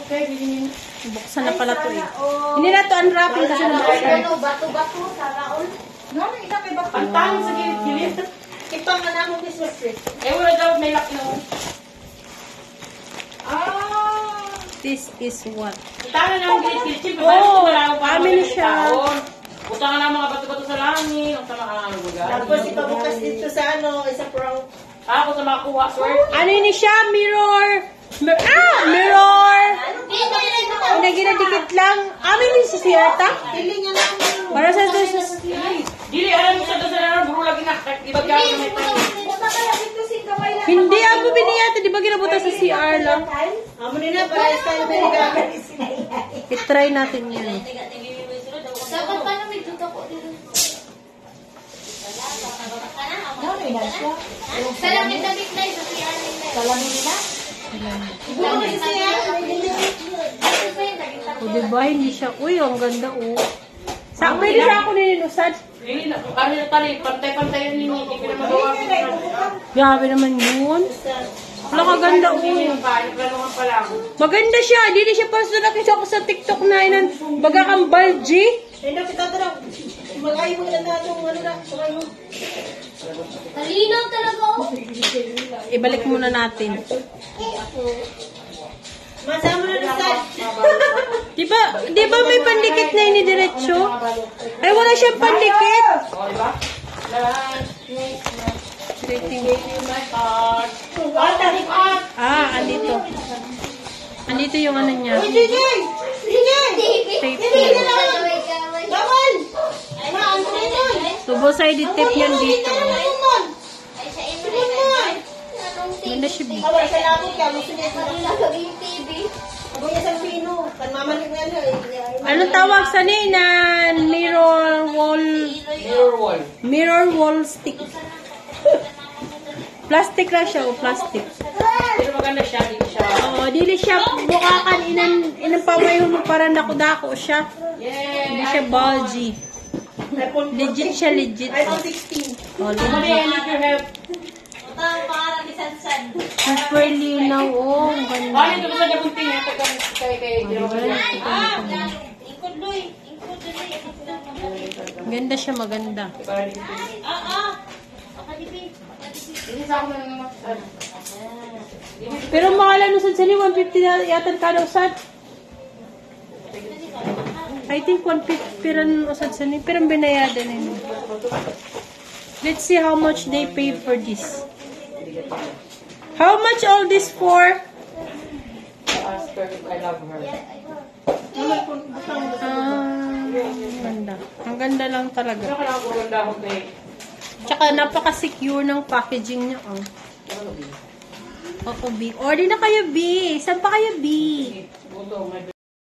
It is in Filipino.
Okay, bilhin. Buksan na pala to eh. Hindi na to unwrapping kasi nabuksan. Bato-bato, salaon. No, ina kay ba? Pantangin sa gilid-gilid. Ipang na akong Christmas tree. Wala daw may laki no. This is what? Tangan na ang gilid-gilid. Oh, family siya. Utang na mga bato-bato sa langit. Utang na ang lugar. Tapos ipabukas dito sa isa prank. Ako sa makakuha, sir. Ano ini siya? Mirror! Mirror! Ginadikit lang. Amin din si Sierta? Pili niya lang. Para sa to sa... Dili, alam mo sa doon sa buro lagi na. Ibag yan. Hindi ako biniyata. Di ba ginabuta sa CR lang? Amo nila para style very gaga. I-try natin yan. Dapat pa na may tutok ko dito. Salamin na bitlay sa siya nila. Salamin nila? O diba, hindi siya. Uy, ang ganda oh. Sa pwede siya ako nilinusad. Kami na tali, pantay-pantay yun ninyo. Hindi ko na magawa. Grabe naman yun. Wala kaganda oh. Maganda siya. Hindi siya pa sa nakita ko sa TikTok na inan. Baga kang balji. Hindi kita tara. Mag-ayo mo na itong ano na. Talinaw talaga oh. Ibalik muna natin. Masama na nasad. Di ba may pandikit na ini diretso? Ay, wala siyang pandikit. O, diba? Andito. Andito yung ano niya. DJ! Tape. Bawal! Double-sided tape yan dito. Ay, sa ino na Ganda siya. Bawal sa labot ka. Gusto niya sa yung TV. Ako niya sa pino. Kanmamalig nga na. Anong tawag sa nina? Mirror wall. Mirror wall. Mirror wall stick. Plastic lang siya, plastic. Pero maganda siya, dito siya. Oo, dili siya bukakan inang pamayon mo para dako-dako siya. Yay! Hindi siya bulgy. Legit siya, legit. iPhone 16. Oh, Somebody, I legit. need your help. Ang pangalan ni Sansan. Super linaw, oh. Ang ganda. Ito ba sa jabunting? Kay Ingkod Loy. Ingkod Loy. Ganda siya, maganda. Hindi sa ako na naman. Pero makalan usad sa ni 150 na yatan kada usad. I think 150 ran usad sa ni. Pero binayada na yun. Let's see how much they paid for this. How much all this for? I love her. Ang ganda. Ang ganda lang talaga. Pero kailangan ko ganda ako kay... Tsaka napaka-secure ng packaging niya. Oh. Ako, B. Order na kayo, B. Saan pa kayo, B? Buto, may